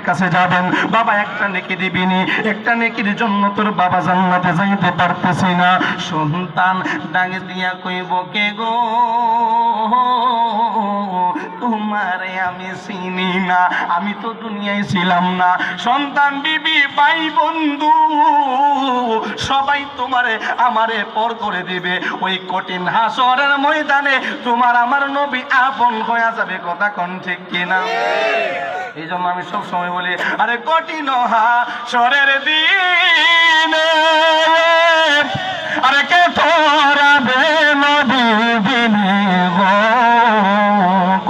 কাছে যাবেন, বাবা একটা নেকি দিবিনি, একটা নেকির জন্য তোর বাবা জান্নাতে যাইতে পারতেছি না। সন্তান ডাকে দিয়া কইব, কে গো তোমারে আমি চিনি না, আমি তো দুনিয়ায় ছিলাম না। সন্তান, বিবি, ভাই, বন্ধু সবাই তোমারে আমারে পর করে দিবে। ওই কঠিন হাসরের ময়দানে তোমার আমার নবী আপন হয়ে যাবে। কথা কোন ঠিক কিনা? এই জন্য আমি সব সময় বলি, আরে কঠিন হাসরের দিনে আরে কে তোরাবে নদীবিনে গো।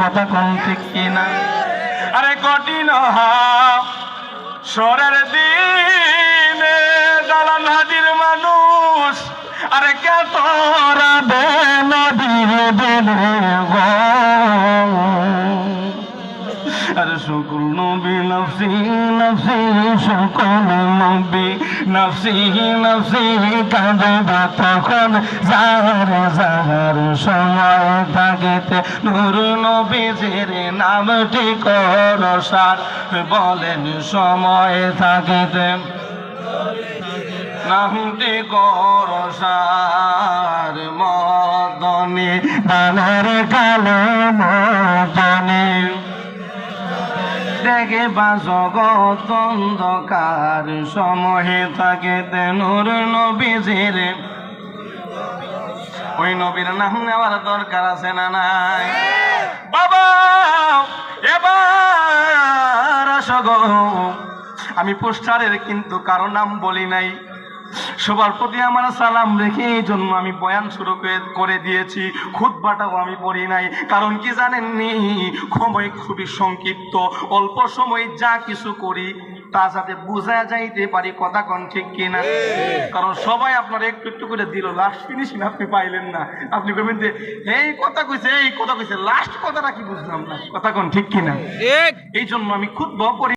কথা কোন ঠিক কিনা? আরে কঠিন হাসরের দিনে দালান হাজির মানুষ আরে কে তোরাবে নদীবিনে গো। আরে সকল নবী নফসি নফসি, সকল নবী নফসি নফসি কাঁদবে তখন যার যার সময় থাকিতে নূর নবীজির নামটি করসার বলেন। সময় থাকিতে নামটি করসার মদনে দানের কালো মদনে দেখে বা জগৎ অন্ধকার সময়ে থাকে নূর নবীজির। ওই নবীর নাম নেওয়ার দরকার আছে না নাই? বাবা এবার আসো গো। আমি পোস্টারের কিন্তু কারো নাম বলি নাই, সবার প্রতি আমার সালাম রেখে এই জন্য আমি বয়ান শুরু করে দিয়েছি। খুতবাটাও আমি পড়ি নাই, কারণ কি জানেননি, সময় খুবই সংক্ষিপ্ত, অল্প সময় যা কিছু করি তা যাতে বোঝা যাইতে পারি। কথা কোন ঠিক কিনা? কারণ সবাই আপনারা একটু একটু করে দিল, লাস্ট ফিনিশিং আপনি পাইলেন না। আপনি বলবেন যে এই কথা কইছে, এই কথা কইছে, লাস্ট কথাটা কি বুঝলাম না। কথা কোন ঠিক কিনা? এই জন্য আমি খুতবা পড়ি।